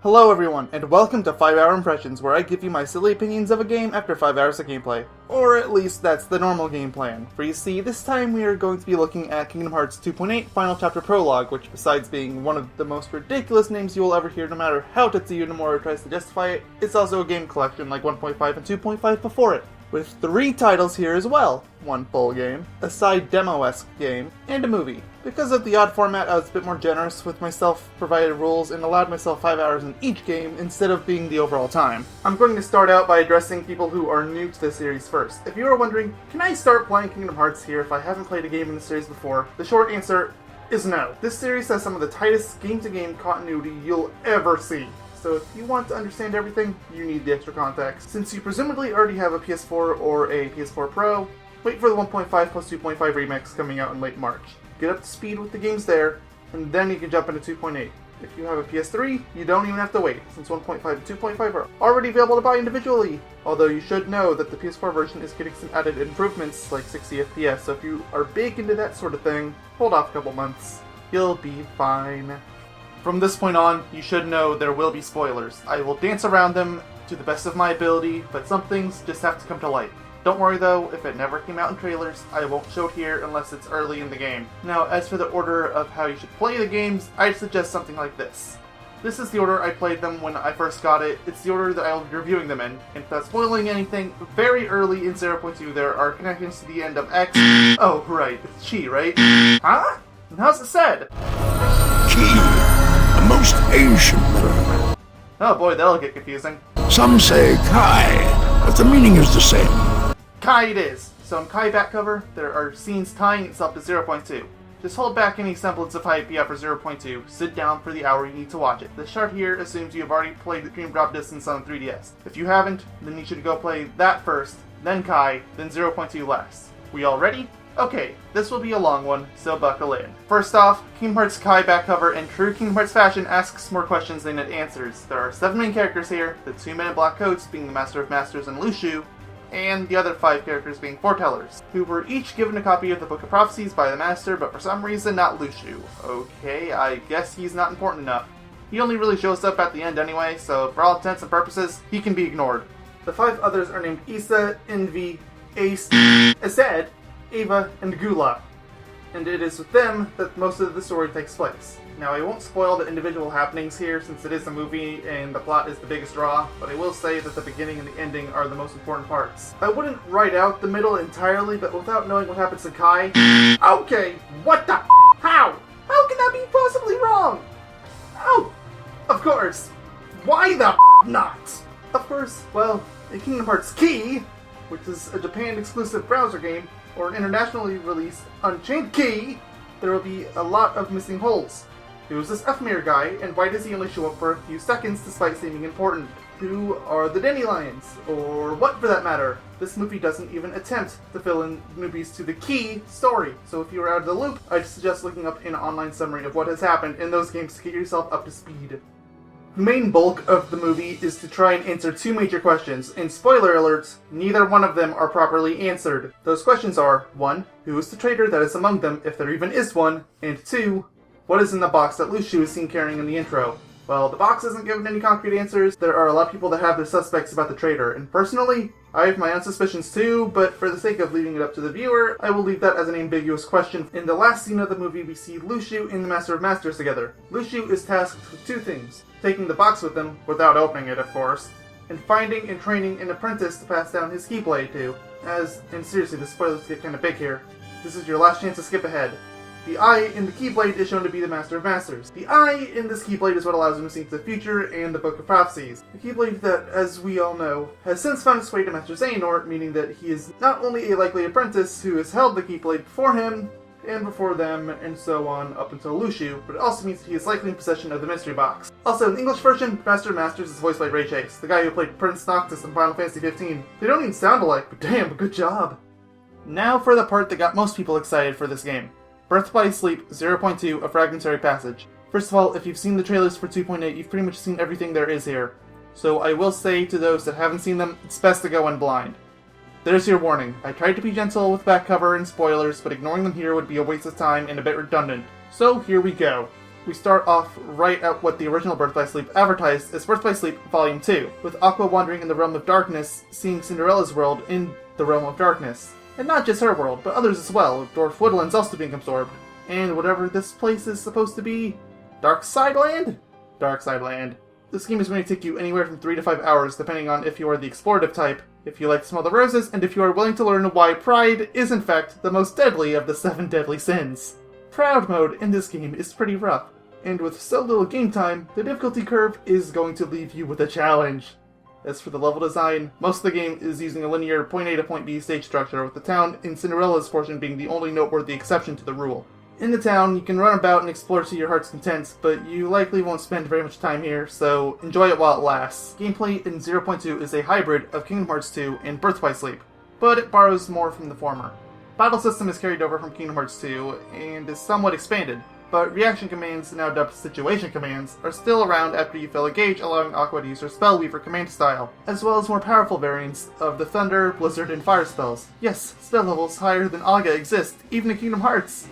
Hello everyone, and welcome to 5 Hour Impressions, where I give you my silly opinions of a game after 5 hours of gameplay. Or at least that's the normal game plan. For you see, this time we are going to be looking at Kingdom Hearts 2.8 Final Chapter Prologue, which besides being one of the most ridiculous names you will ever hear no matter how Tetsuya Nomura tries to justify it, it's also a game collection like 1.5 and 2.5 before it. With 3 titles here as well. 1 full game, a side demo-esque game, and a movie. Because of the odd format, I was a bit more generous with my self-provided rules and allowed myself 5 hours in each game instead of being the overall time. I'm going to start out by addressing people who are new to the series first. If you are wondering, can I start playing Kingdom Hearts here if I haven't played a game in the series before? The short answer is no. This series has some of the tightest game-to-game continuity you'll ever see. So if you want to understand everything, you need the extra context. Since you presumably already have a PS4 or a PS4 Pro, wait for the 1.5 plus 2.5 remix coming out in late March. Get up to speed with the games there, and then you can jump into 2.8. If you have a PS3, you don't even have to wait, since 1.5 and 2.5 are already available to buy individually. Although you should know that the PS4 version is getting some added improvements like 60 FPS, so if you are big into that sort of thing, hold off a couple months. You'll be fine. From this point on, you should know there will be spoilers. I will dance around them to the best of my ability, but some things just have to come to light. Don't worry though, if it never came out in trailers, I won't show it here unless it's early in the game. Now, as for the order of how you should play the games, I'd suggest something like this. This is the order I played them when I first got it. It's the order that I'll be reviewing them in. And without spoiling anything, very early in 0.2 there are connections to the end of X. Oh, right, it's Chi, right? Huh? And how's it said? Chi, a most ancient word. Oh boy, that'll get confusing. Some say Kai, but the meaning is the same. Kai it is! So in Kai back cover, there are scenes tying itself to 0.2. Just hold back any semblance of hype you have for 0.2, sit down for the hour you need to watch it. The chart here assumes you have already played the Dream Drop Distance on 3DS. If you haven't, then you should go play that first, then Kai, then 0.2 last. We all ready? Okay, this will be a long one, so buckle in. First off, Kingdom Hearts Kai back cover in true Kingdom Hearts fashion asks more questions than it answers. There are 7 main characters here, the 2 men in black coats being the Master of Masters and Lushu, and the other 5 characters being foretellers, who were each given a copy of the Book of Prophecies by the Master, but for some reason not Lushu. Okay, I guess he's not important enough. He only really shows up at the end anyway, so for all intents and purposes, he can be ignored. The 5 others are named Issa, Envy, Ace, Ased, Ava, and Gula, and it is with them that most of the story takes place. Now, I won't spoil the individual happenings here since it is a movie and the plot is the biggest draw, but I will say that the beginning and the ending are the most important parts. I wouldn't write out the middle entirely, but without knowing what happens to Kai... Okay, what the How? How can that be possibly wrong? Oh, of course. Why the not? Of course, well, in Kingdom Hearts Key, which is a Japan-exclusive browser game, or an internationally released Unchained Key, there will be a lot of missing holes. Who's this Ephemer guy, and why does he only show up for a few seconds despite seeming important? Who are the Dandelions? Or what for that matter? This movie doesn't even attempt to fill in newbies to the key story, so if you are out of the loop, I'd suggest looking up an online summary of what has happened in those games to get yourself up to speed. The main bulk of the movie is to try and answer 2 major questions, and spoiler alerts, neither one of them are properly answered. Those questions are, 1. Who is the traitor that is among them, if there even is one? And 2. What is in the box that Lushu is seen carrying in the intro? Well, the box isn't given any concrete answers. There are a lot of people that have their suspects about the traitor, and personally, I have my own suspicions too, but for the sake of leaving it up to the viewer, I will leave that as an ambiguous question. In the last scene of the movie, we see Lushu and the Master of Masters together. Lushu is tasked with 2 things. Taking the box with him, without opening it of course, and finding and training an apprentice to pass down his Keyblade to. And seriously, the spoilers get kinda big here. This is your last chance to skip ahead. The eye in the Keyblade is shown to be the Master of Masters. The eye in this Keyblade is what allows him to see into the future and the Book of Prophecies. The Keyblade that, as we all know, has since found its way to Master Xehanort, meaning that he is not only a likely apprentice who has held the Keyblade before him, and before them, and so on, up until Lushu, but it also means that he is likely in possession of the Mystery Box. Also, in the English version, Master of Masters is voiced by Ray Chase, the guy who played Prince Noctis in Final Fantasy XV. They don't even sound alike, but damn, good job! Now for the part that got most people excited for this game. Birth by Sleep 0.2 A Fragmentary Passage. First of all, if you've seen the trailers for 2.8, you've pretty much seen everything there is here. So I will say to those that haven't seen them, it's best to go in blind. There's your warning. I tried to be gentle with back cover and spoilers, but ignoring them here would be a waste of time and a bit redundant. So here we go. We start off right at what the original Birth by Sleep advertised as Birth by Sleep Volume 2, with Aqua wandering in the realm of darkness, seeing Cinderella's world in the realm of darkness. And not just her world, but others as well, with Dwarf Woodlands also being absorbed. And whatever this place is supposed to be, Dark Side Land? Dark Side Land. This game is going to take you anywhere from 3 to 5 hours, depending on if you are the explorative type, if you like to smell the roses, and if you are willing to learn why pride is in fact the most deadly of the 7 deadly sins. Proud mode in this game is pretty rough, and with so little game time, the difficulty curve is going to leave you with a challenge. As for the level design, most of the game is using a linear point A to point B stage structure, with the town in Cinderella's portion being the only noteworthy exception to the rule. In the town, you can run about and explore to your heart's content, but you likely won't spend very much time here, so enjoy it while it lasts. Gameplay in 0.2 is a hybrid of Kingdom Hearts 2 and Birth by Sleep, but it borrows more from the former. Battle system is carried over from Kingdom Hearts 2 and is somewhat expanded, but reaction commands, now dubbed situation commands, are still around after you fill a gauge, allowing Aqua to use her Spellweaver command style, as well as more powerful variants of the Thunder, Blizzard, and Fire spells. Yes, spell levels higher than Aga exist, even in Kingdom Hearts!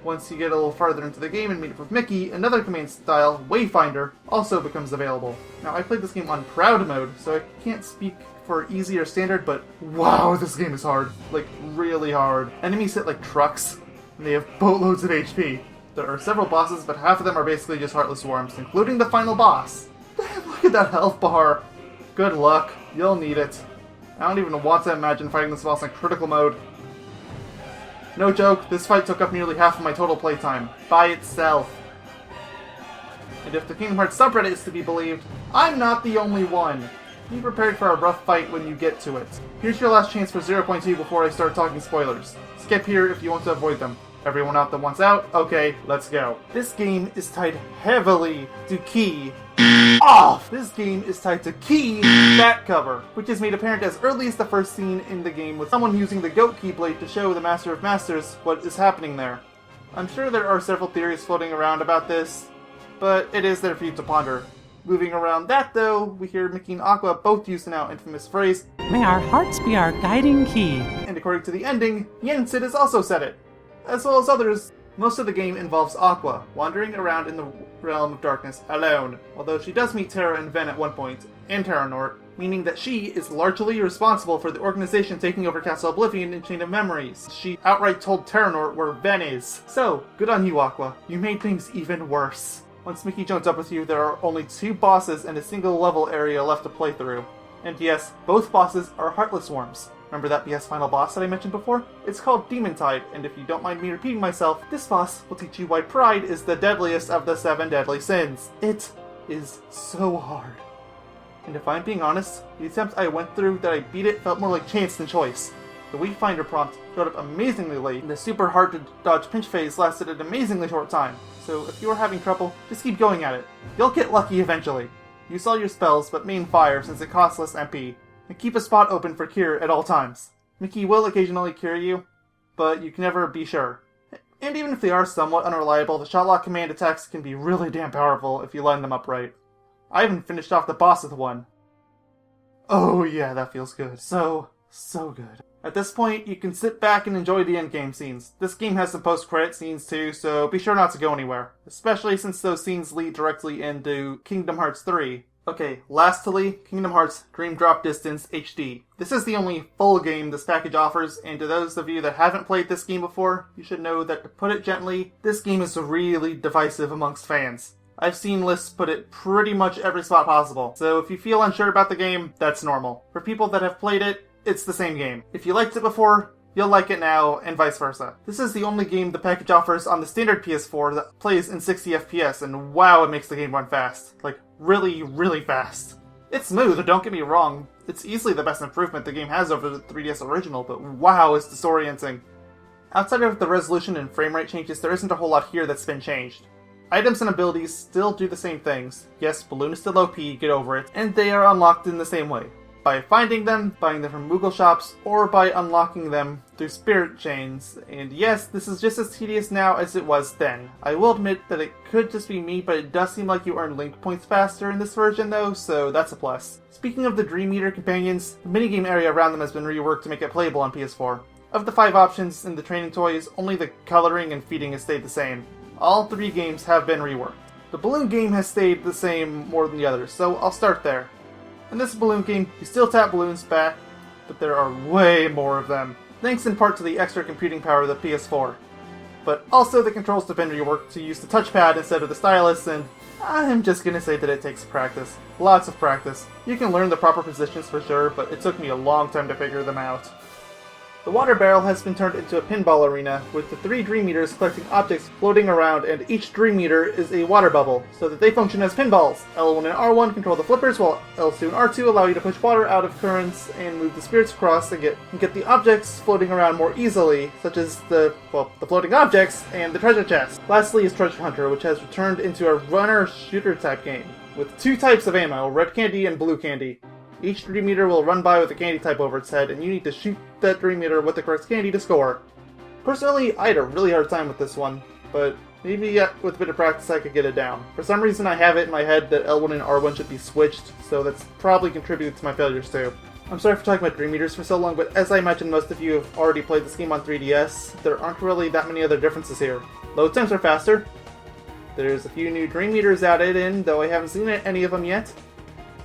Once you get a little farther into the game and meet up with Mickey, another command style, Wayfinder, also becomes available. Now, I played this game on Proud mode, so I can't speak for easy or standard, but wow, this game is hard. Like, really hard. Enemies hit like trucks, and they have boatloads of HP. There are several bosses, but half of them are basically just heartless worms, including the final boss. Damn, look at that health bar. Good luck. You'll need it. I don't even want to imagine fighting this boss in critical mode. No joke, this fight took up nearly half of my total playtime, by itself. And if the Kingdom Hearts subreddit is to be believed, I'm not the only one. Be prepared for a rough fight when you get to it. Here's your last chance for 0.2 before I start talking spoilers. Skip here if you want to avoid them. Everyone out that wants out? Okay, let's go. This game is tied heavily to key off! This game is tied to key back cover, which is made apparent as early as the first scene in the game with someone using the goat keyblade to show the Master of Masters what is happening there. I'm sure there are several theories floating around about this, but it is there for you to ponder. Moving around that though, we hear Mickey and Aqua both use the now infamous phrase, "May our hearts be our guiding key." And according to the ending, Yensid has also said it, as well as others. Most of the game involves Aqua, wandering around in the realm of darkness alone, although she does meet Terra and Ven at one point, and Terranort, meaning that she is largely responsible for the organization taking over Castle Oblivion and Chain of Memories. She outright told Terranort where Ven is. So, good on you, Aqua. You made things even worse. Once Mickey joins up with you, there are only 2 bosses and a single level area left to play through. And yes, both bosses are Heartless Worms. Remember that BS final boss that I mentioned before? It's called Demon Tide, and if you don't mind me repeating myself, this boss will teach you why pride is the deadliest of the 7 deadly sins. It is so hard. And if I'm being honest, the attempts I went through that I beat it felt more like chance than choice. The Wayfinder prompt showed up amazingly late, and the super hard to dodge pinch phase lasted an amazingly short time. So if you are having trouble, just keep going at it. You'll get lucky eventually. Use all your spells, but main fire since it costs less MP. And keep a spot open for cure at all times. Mickey will occasionally cure you, but you can never be sure. And even if they are somewhat unreliable, the shotlock command attacks can be really damn powerful if you line them up right. I even finished off the boss with one. Oh yeah, that feels good. So good. At this point, you can sit back and enjoy the endgame scenes. This game has some post-credit scenes too, so be sure not to go anywhere. Especially since those scenes lead directly into Kingdom Hearts 3. Okay, lastly, Kingdom Hearts Dream Drop Distance HD. This is the only full game this package offers, and to those of you that haven't played this game before, you should know that, to put it gently, this game is really divisive amongst fans. I've seen lists put it pretty much every spot possible, so if you feel unsure about the game, that's normal. For people that have played it, it's the same game. If you liked it before, you'll like it now, and vice versa. This is the only game the package offers on the standard PS4 that plays in 60 FPS, and wow, it makes the game run fast. Like, really, really fast. It's smooth, don't get me wrong. It's easily the best improvement the game has over the 3DS original, but wow, it's disorienting. Outside of the resolution and frame rate changes, there isn't a whole lot here that's been changed. Items and abilities still do the same things. Yes, Balloon is still OP, get over it, and they are unlocked in the same way. By finding them, buying them from Moogle shops, or by unlocking them through spirit chains. And yes, this is just as tedious now as it was then. I will admit that it could just be me, but it does seem like you earn link points faster in this version though, so that's a plus. Speaking of the Dream Eater companions, the minigame area around them has been reworked to make it playable on PS4. Of the 5 options in the training toys, only the coloring and feeding has stayed the same. All 3 games have been reworked. The balloon game has stayed the same more than the others, so I'll start there. In this balloon game, you still tap balloons back, but there are way more of them, thanks in part to the extra computing power of the PS4. But also the controls have been reworked to use the touchpad instead of the stylus, and I'm just gonna say that it takes practice. Lots of practice. You can learn the proper positions for sure, but it took me a long time to figure them out. The water barrel has been turned into a pinball arena, with the 3 Dream Meters collecting objects floating around, and each Dream Meter is a water bubble, so that they function as pinballs. L1 and R1 control the flippers, while L2 and R2 allow you to push water out of currents and move the spirits across and get the objects floating around more easily, such as the floating objects and the treasure chest. Lastly is Treasure Hunter, which has returned into a runner-shooter type game, with 2 types of ammo, red candy and blue candy. Each Dream Meter will run by with a candy type over its head, and you need to shoot that Dream Meter with the correct candy to score. Personally, I had a really hard time with this one, but maybe with a bit of practice I could get it down. For some reason I have it in my head that L1 and R1 should be switched, so that's probably contributed to my failures too. I'm sorry for talking about Dream Meters for so long, but as I imagine most of you have already played this game on 3DS, there aren't really that many other differences here. Load times are faster. There's a few new Dream Meters added in, though I haven't seen any of them yet.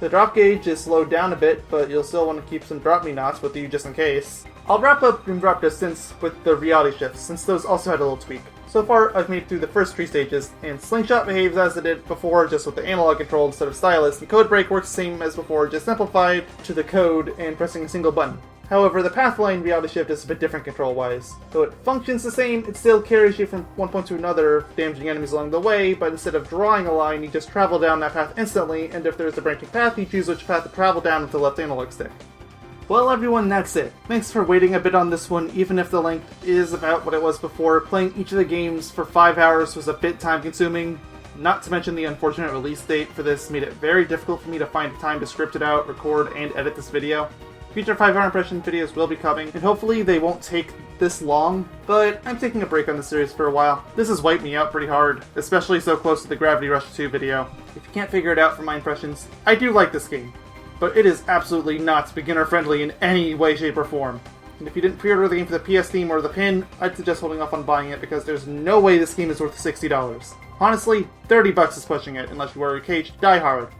The drop gauge is slowed down a bit, but you'll still want to keep some drop me knots with you just in case. I'll wrap up Dream Drop Distance with the reality shifts, since those also had a little tweak. So far, I've made it through the first 3 stages, and Slingshot behaves as it did before, just with the analog control instead of stylus, and Code Break works the same as before, just simplified to the code and pressing a single button. However, the Pathline reality shift is a bit different control-wise. Though it functions the same, it still carries you from one point to another, damaging enemies along the way, but instead of drawing a line, you just travel down that path instantly, and if there's a branching path, you choose which path to travel down with the left analog stick. Well everyone, that's it. Thanks for waiting a bit on this one, even if the length is about what it was before. Playing each of the games for 5 hours was a bit time-consuming. Not to mention the unfortunate release date for this made it very difficult for me to find time to script it out, record, and edit this video. Future 5-hour impression videos will be coming, and hopefully they won't take this long, but I'm taking a break on the series for a while. This has wiped me out pretty hard, especially so close to the Gravity Rush 2 video. If you can't figure it out from my impressions, I do like this game, but it is absolutely not beginner-friendly in any way, shape, or form. And if you didn't pre-order the game for the PS Steam or the pin, I'd suggest holding off on buying it because there's no way this game is worth $60. Honestly, $30 is pushing it, unless you are a caged diehard.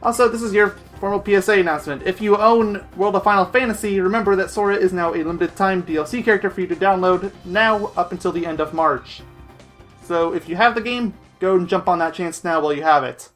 Also, this is your formal PSA announcement. If you own World of Final Fantasy, remember that Sora is now a limited time DLC character for you to download, now up until the end of March. So if you have the game, go and jump on that chance now while you have it.